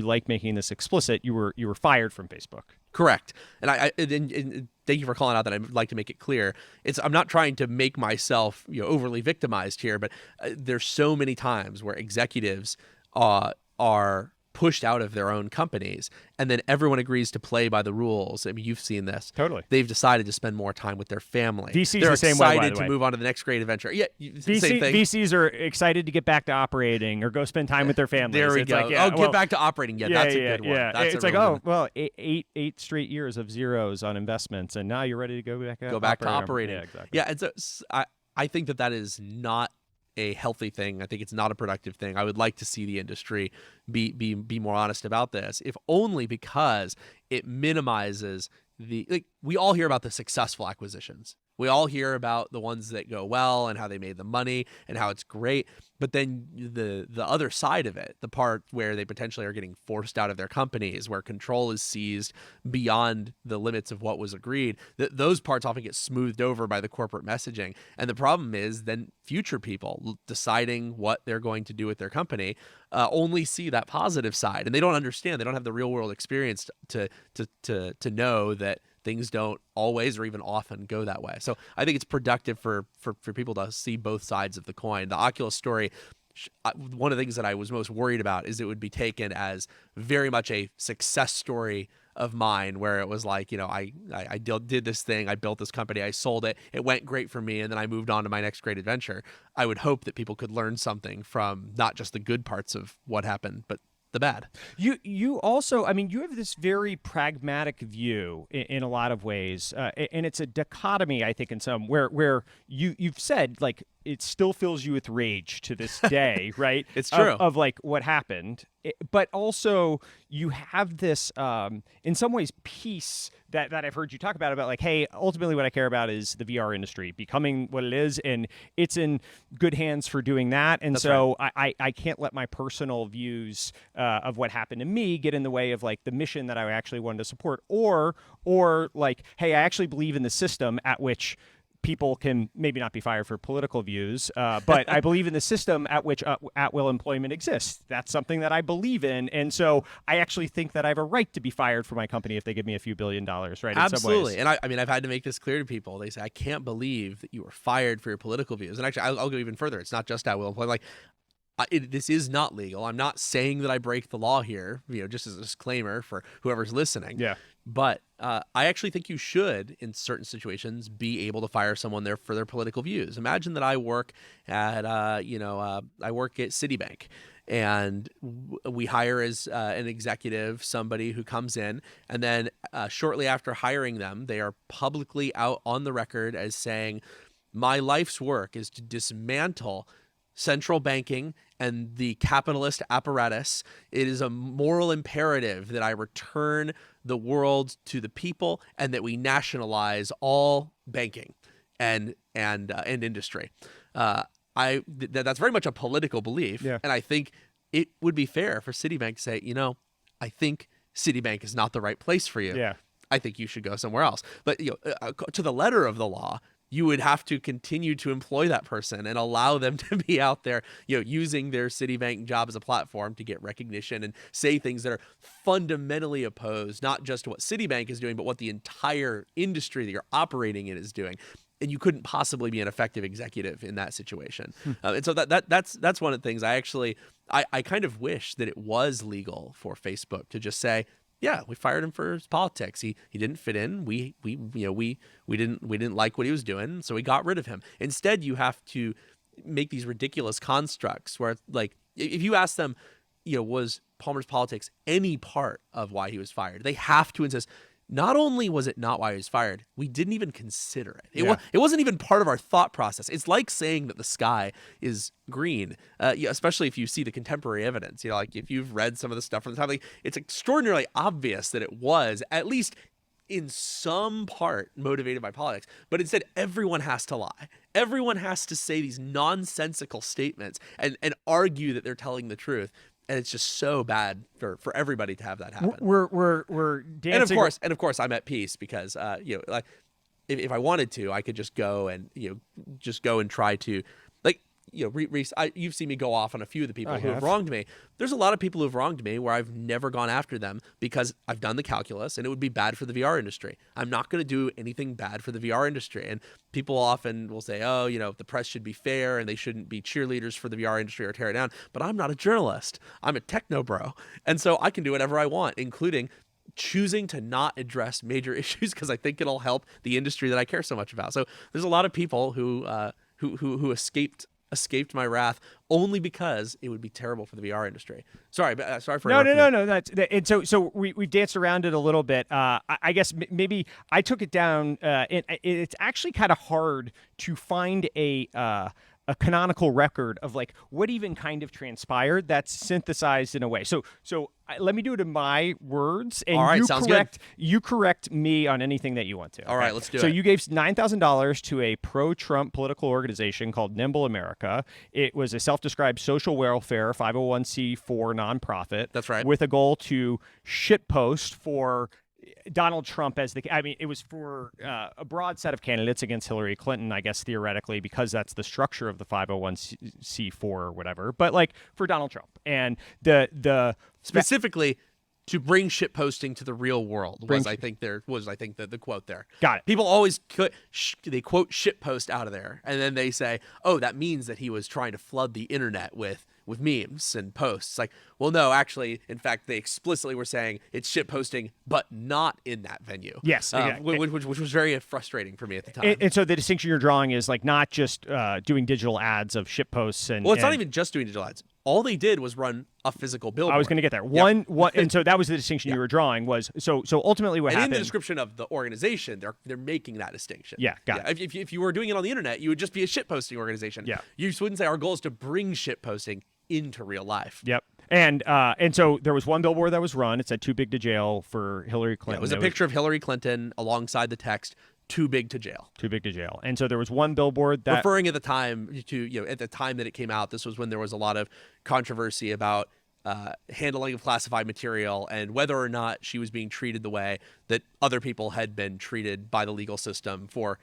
like making this explicit, you were fired from Facebook. Correct. And and thank you for calling out that. I'd like to make it clear. I'm not trying to make myself overly victimized here, but there's so many times where executives are pushed out of their own companies, and then everyone agrees to play by the rules. I mean, you've seen this. Totally. They've decided to spend more time with their family. VCs They're the same way, by excited the to way. move on to the next great adventure. Yeah, same thing. VCs are excited to get back to operating or go spend time with their families. There we It's go. like, yeah, get back to operating. Yeah, that's a good one. Yeah. That's It's a like, real good oh, one. well, eight straight years of zeros on investments, and now you're ready to go back to operating. Yeah, exactly. Yeah, and so I think that is not a healthy thing. I think it's not a productive thing. I would like to see the industry be more honest about this, if only because it minimizes we all hear about the successful acquisitions. We all hear about the ones that go well and how they made the money and how it's great. But then the other side of it, the part where they potentially are getting forced out of their companies, where control is seized beyond the limits of what was agreed, those parts often get smoothed over by the corporate messaging. And the problem is then future people deciding what they're going to do with their company only see that positive side. And they don't understand. They don't have the real world experience to know that things don't always or even often go that way. So I think it's productive for people to see both sides of the coin. The Oculus story, one of the things that I was most worried about is it would be taken as very much a success story of mine, where it was like, I did this thing, I built this company, I sold it, it went great for me, and then I moved on to my next great adventure. I would hope that people could learn something from not just the good parts of what happened, but the bad. You also, I mean, you have this very pragmatic view in a lot of ways, and it's a dichotomy, I think, in some where you've said, like, it still fills you with rage to this day, right? It's true. Of like what happened, but also you have this, in some ways, peace that I've heard you talk about like, hey, ultimately what I care about is the VR industry becoming what it is, and it's in good hands for doing that. And That's so right. I can't let my personal views of what happened to me get in the way of like the mission that I actually wanted to support, or like, hey, I actually believe in the system at which people can maybe not be fired for political views, but I believe in the system at which at-will employment exists. That's something that I believe in, and so I actually think that I have a right to be fired for my company if they give me a few $1 billion, right? Absolutely. And I mean, I've had to make this clear to people. They say, I can't believe that you were fired for your political views. And actually, I'll go even further. It's not just at-will employment. Like, this is not legal. I'm not saying that I break the law here, just as a disclaimer for whoever's listening. Yeah. But I actually think you should, in certain situations, be able to fire someone there for their political views. Imagine that I work at, I work at Citibank, and we hire as an executive somebody who comes in, and then shortly after hiring them, they are publicly out on the record as saying, my life's work is to dismantle central banking and the capitalist apparatus. It is a moral imperative that I return the world to the people and that we nationalize all banking and industry. That's very much a political belief. Yeah. And I think it would be fair for Citibank to say, I think Citibank is not the right place for you. Yeah. I think you should go somewhere else. But to the letter of the law, you would have to continue to employ that person and allow them to be out there, using their Citibank job as a platform to get recognition and say things that are fundamentally opposed, not just to what Citibank is doing, but what the entire industry that you're operating in is doing. And you couldn't possibly be an effective executive in that situation. And so that's one of the things I kind of wish that it was legal for Facebook to just say, yeah, we fired him for his politics. He didn't fit in. We didn't like what he was doing, so we got rid of him. Instead, you have to make these ridiculous constructs where, like, if you ask them, was Palmer's politics any part of why he was fired? They have to insist. Not only was it not why he was fired, we didn't even consider it. It wasn't even part of our thought process. It's like saying that the sky is green, especially if you see the contemporary evidence. Like if you've read some of the stuff from the time, like, it's extraordinarily obvious that it was, at least in some part, motivated by politics. But instead, everyone has to lie. Everyone has to say these nonsensical statements and argue that they're telling the truth. And it's just so bad for everybody to have that happen. We're dancing. And of course, I'm at peace because like if I wanted to, I could just go and try to, like, Reese, you've seen me go off on a few of the people who have have. wronged me. There's a lot of people who've wronged me where I've never gone after them because I've done the calculus and it would be bad for the VR industry. I'm not going to do anything bad for the VR industry. And people often will say, oh, the press should be fair and they shouldn't be cheerleaders for the VR industry or tear it down. But I'm not a journalist. I'm a techno bro. And so I can do whatever I want, including choosing to not address major issues because I think it'll help the industry that I care so much about. So there's a lot of people who escaped my wrath only because it would be terrible for the VR industry. Sorry for no. And so we danced around it a little bit. I guess maybe I took it down. It's actually kind of hard to find a canonical record of like what even kind of transpired that's synthesized in a way. So let me do it in my words, and all right, you correct me on anything that you want to. All right, let's do it. So you gave $9,000 to a pro-Trump political organization called Nimble America. It was a self-described social welfare 501c4 nonprofit. That's right. With a goal to shitpost for Donald Trump it was for a broad set of candidates against Hillary Clinton, I guess, theoretically, because that's the structure of the 501c4 or whatever, but like for Donald Trump. And the specifically to bring shit posting to the real world was I think the quote there. Got it. People always they quote shit post out of there, and then they say, oh, that means that he was trying to flood the internet with memes and posts. Like, well, no, actually, in fact, they explicitly were saying it's shit posting, but not in that venue. Yes, exactly. which was very frustrating for me at the time. And so the distinction you're drawing is like not just doing digital ads of shit posts and well, it's not even just doing digital ads. All they did was run a physical billboard. I was going to get there. One, and so that was the distinction you were drawing was so ultimately what happened. And in the description of the organization, they're making that distinction. Yeah, got it. If you were doing it on the internet, you would just be a shit posting organization. Yeah, you just wouldn't say our goal is to bring shit posting into real life. Yep. And so there was one billboard that was run. It said "Too big to jail" for Hillary Clinton. Yeah, it was a picture of Hillary Clinton alongside the text "Too big to jail." Too big to jail. And so there was one billboard that referring at the time to at the time that it came out. This was when there was a lot of controversy about handling of classified material and whether or not she was being treated the way that other people had been treated by the legal system for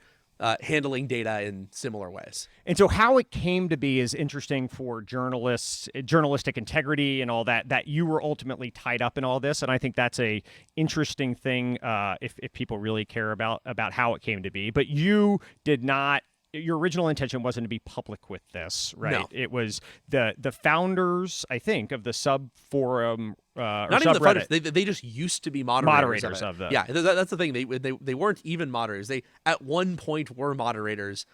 handling data in similar ways. And so how it came to be is interesting for journalists, journalistic integrity and all that you were ultimately tied up in all this. And I think that's a interesting thing if people really care about how it came to be. But you did not, your original intention wasn't to be public with this, right? No. It was the founders, I think, of the sub forum not or even the subreddit. founders. They just used to be moderators of the. Yeah, that's the thing. They weren't even moderators. They at one point were moderators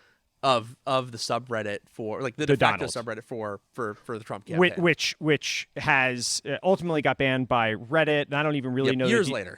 of the subreddit for like the de facto subreddit for the Trump campaign, which has ultimately got banned by Reddit. And I don't even really know years later,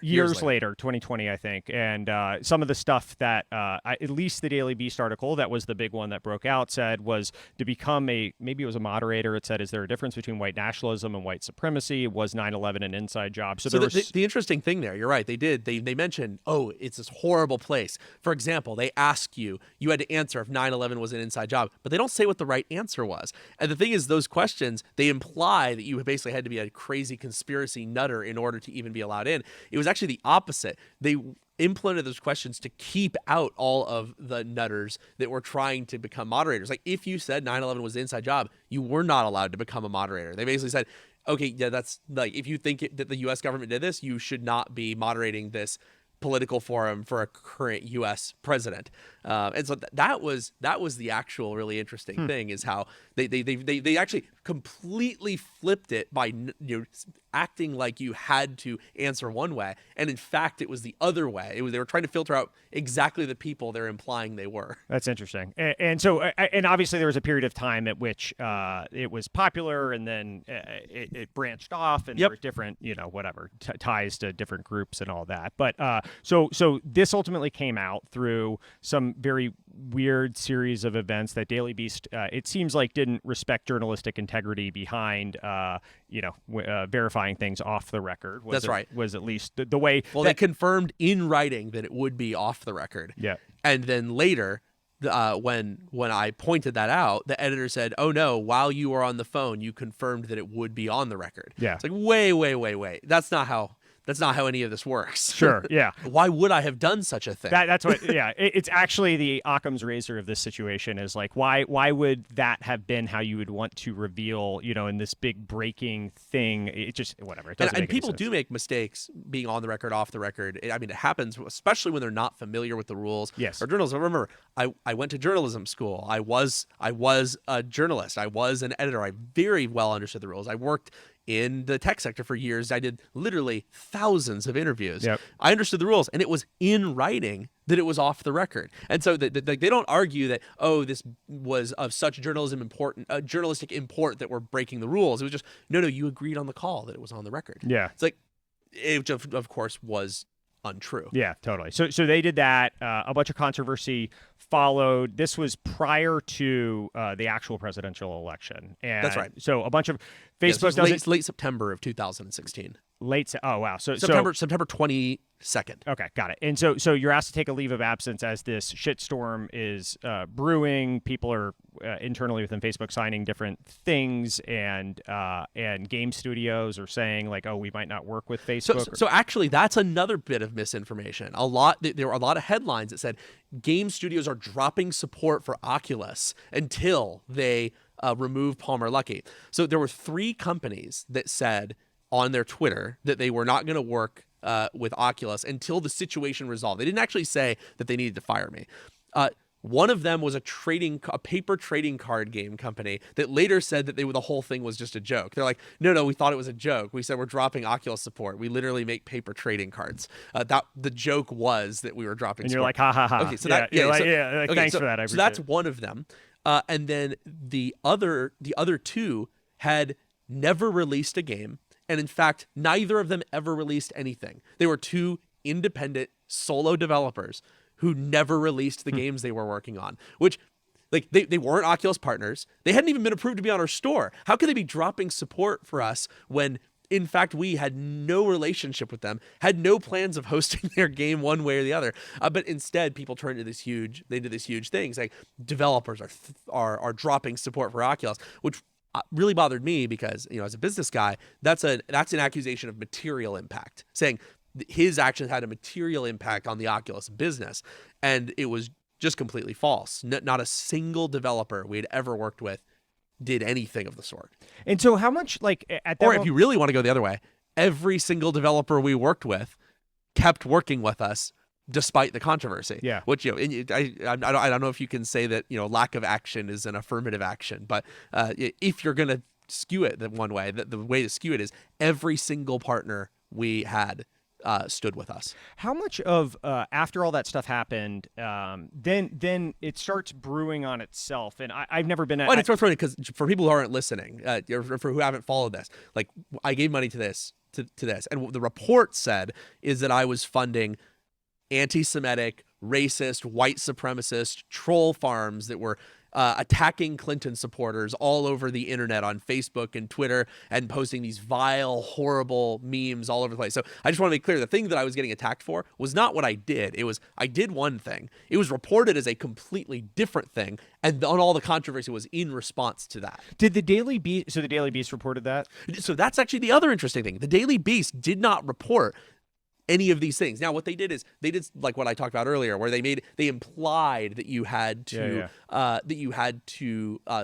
2020, I think. And some of the stuff that at least the Daily Beast article that was the big one that broke out said was to become maybe it was a moderator. It said, is there a difference between white nationalism and white supremacy? Was 9/11 an inside job? So the interesting thing there, you're right. They mentioned, oh, it's this horrible place. For example, they ask you had to answer if 9/11 was an inside job, but they don't say what the right answer was. And the thing is, those questions, they imply that you basically had to be a crazy conspiracy nutter in order to even be allowed in. It was actually the opposite. They implemented those questions to keep out all of the nutters that were trying to become moderators. Like if you said 9/11 was an inside job, you were not allowed to become a moderator. They basically said, okay, yeah, that's like, if you think that the U.S. government did this, you should not be moderating this political forum for a current U.S. president. And so that was the actual really interesting thing, is how they actually completely flipped it by acting like you had to answer one way, and in fact it was the other way. They were trying to filter out exactly the people they're implying they were. That's interesting. And so and obviously there was a period of time at which it was popular, and then it branched off, and there were different ties to different groups and all that. But so this ultimately came out through some very weird series of events that Daily Beast, it seems like, didn't respect journalistic integrity behind, verifying things off the record. That's right. Was at least the way. Well, they confirmed in writing that it would be off the record. Yeah. And then later, when I pointed that out, the editor said, "Oh no! While you were on the phone, you confirmed that it would be on the record." Yeah. It's like wait. That's not how That's not how any of this works. Sure. Yeah. Why would I have done such a thing? That's what. Yeah. It's actually the Occam's razor of this situation is like, why would that have been how you would want to reveal, in this big breaking thing? It just, whatever. It doesn't and make any people sense. do make mistakes being on the record, off the record. I mean, it happens, especially when they're not familiar with the rules. Yes. Or journalism. Remember, I went to journalism school. I was a journalist. I was an editor. I very well understood the rules. I worked in the tech sector for years. I did literally thousands of interviews. Yep. I understood the rules, and it was in writing that it was off the record. And so they don't argue that, this was of such journalistic import that we're breaking the rules. It was just, no, you agreed on the call that it was on the record. Yeah. It's like, it of course was untrue. Yeah, totally. So they did that. A bunch of controversy followed. This was prior to the actual presidential election. And That's right. So a bunch of Facebook does late September of 2016. Oh wow. So September 22nd. Okay, got it. And so you're asked to take a leave of absence as this shitstorm is brewing. People are internally within Facebook signing different things, and game studios are saying like, we might not work with Facebook. So actually, that's another bit of misinformation. There were a lot of headlines that said game studios are dropping support for Oculus until they remove Palmer Luckey. So there were 3 companies that said on their Twitter that they were not going to work with Oculus until the situation resolved. They didn't actually say that they needed to fire me. One of them was a paper trading card game company that later said that the whole thing was just a joke. They're like, no, we thought it was a joke. We said we're dropping Oculus support. We literally make paper trading cards. The joke was that we were dropping. And support. you're like, ha ha ha. Okay, so thanks for that. I appreciate so that's it. one of them. And then the other 2 had never released a game. And in fact, neither of them ever released anything. They were 2 independent solo developers who never released the games they were working on, which they weren't Oculus partners. They hadn't even been approved to be on our store. How could they be dropping support for us when, in fact, we had no relationship with them, had no plans of hosting their game one way or the other? But instead, people turned to this huge thing saying developers are dropping support for Oculus, which really bothered me because, as a business guy, that's an accusation of material impact, saying his actions had a material impact on the Oculus business, and it was just completely false. Not a single developer we had ever worked with did anything of the sort. And so how much at that or if you really want to go the other way, every single developer we worked with kept working with us despite the controversy. Yeah. Which, I don't know if you can say that, lack of action is an affirmative action, but if you're going to skew it the one way, the way to skew it is every single partner we had stood with us. How much of after all that stuff happened, then it starts brewing on itself, and I've never been. It's worth noting because for people who aren't listening, or for who haven't followed this, like I gave money to this, and what the report said is that I was funding anti-Semitic, racist, white supremacist troll farms that were attacking Clinton supporters all over the internet on Facebook and Twitter and posting these vile, horrible memes all over the place. So I just want to make clear, the thing that I was getting attacked for was not what I did. It was, I did one thing. It was reported as a completely different thing, and all the controversy was in response to that. Did the Daily Beast, so the Daily Beast reported that? So that's actually the other interesting thing. The Daily Beast did not report any of these things. Now, what they did is they did like what I talked about earlier, where they implied that you had to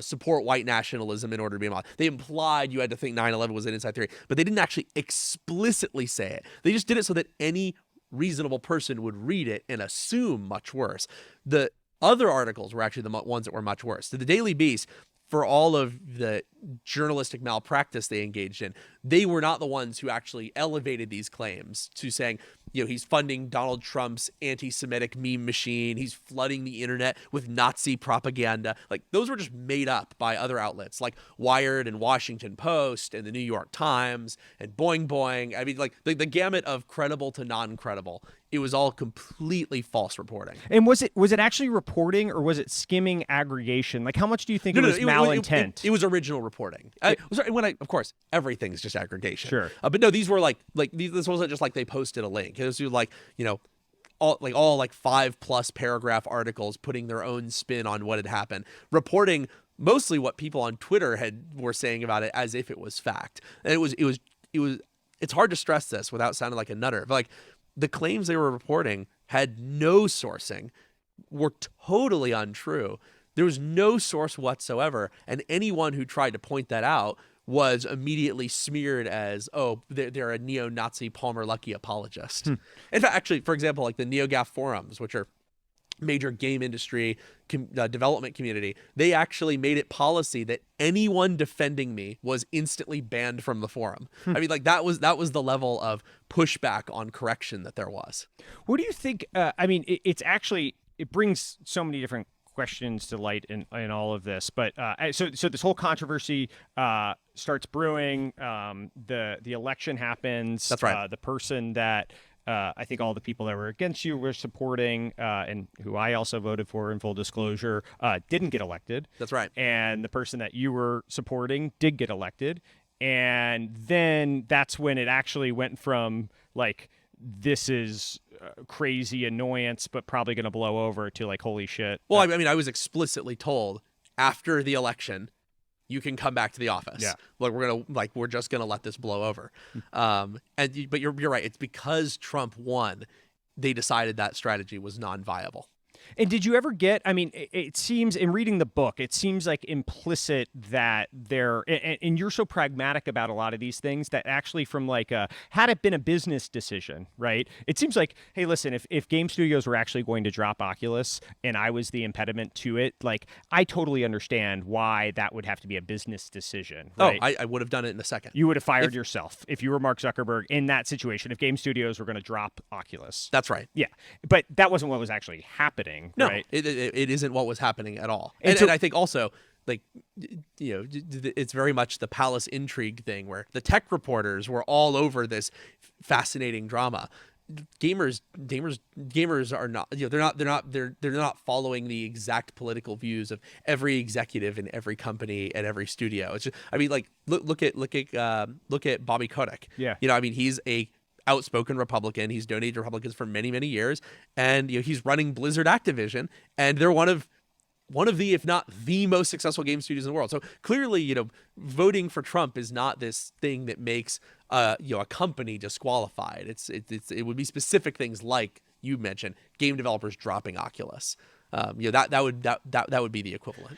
support white nationalism in order to be involved. They implied you had to think 9/11 was an inside theory, but they didn't actually explicitly say it. They just did it so that any reasonable person would read it and assume much worse. The other articles were actually the ones that were much worse. So the Daily Beast, for all of the journalistic malpractice they engaged in, they were not the ones who actually elevated these claims to saying, he's funding Donald Trump's anti-Semitic meme machine. He's flooding the internet with Nazi propaganda. Like, those were just made up by other outlets like Wired and Washington Post and the New York Times and Boing Boing. I mean, like the gamut of credible to non-credible. It was all completely false reporting. And was it actually reporting, or was it skimming aggregation? Like, how much do you think it was malintent? It was original reporting. Of course, everything's just aggregation. Sure. But no, these were this wasn't just like they posted a link. It was all 5+ paragraph articles putting their own spin on what had happened, reporting mostly what people on Twitter were saying about it as if it was fact. And it was it's hard to stress this without sounding like a nutter. But like the claims they were reporting had no sourcing, were totally untrue. There was no source whatsoever, and anyone who tried to point that out was immediately smeared as, oh, they're a neo-Nazi Palmer Luckey apologist. In fact, actually, for example, like the NeoGAF forums, which are major game industry development community, they actually made it policy that anyone defending me was instantly banned from the forum. I mean, like that was the level of pushback on correction that there was. What do you think? I mean, it brings so many different questions to light in all of this. But so this whole controversy starts brewing. The election happens. That's right. The person that I think all the people that were against you were supporting, and who I also voted for in full disclosure, didn't get elected. That's right. And the person that you were supporting did get elected. And then that's when it actually went from like, this is crazy annoyance, but probably going to blow over, to like, holy shit. Well, I mean, I was explicitly told after the election, you can come back to the office. Yeah. We're just gonna let this blow over. But you're right. It's because Trump won, they decided that strategy was non-viable. And did you ever get, I mean, it seems in reading the book, it seems like implicit that there, and you're so pragmatic about a lot of these things, that actually from like had it been a business decision, right? It seems like, hey, listen, if game studios were actually going to drop Oculus and I was the impediment to it, like, I totally understand why that would have to be a business decision, right? Oh, I would have done it in a second. You would have fired yourself if you were Mark Zuckerberg in that situation, if game studios were going to drop Oculus. That's right. Yeah. But that wasn't what was actually happening. No, right? It isn't what was happening at all. And And I think also, like, you know, it's very much the palace intrigue thing where the tech reporters were all over this fascinating drama. Gamers are not, you know, they're not following the exact political views of every executive in every company at every studio. It's just, I mean, like, look at Bobby Kotick. Yeah. You know, I mean, he's a outspoken Republican. He's donated to Republicans for many, many years, and you know, he's running Blizzard Activision, and they're one of the, if not the most successful game studios in the world. So clearly, you know, voting for Trump is not this thing that makes you know, a company disqualified. It would be specific things like you mentioned, game developers dropping Oculus. You know, that would be the equivalent.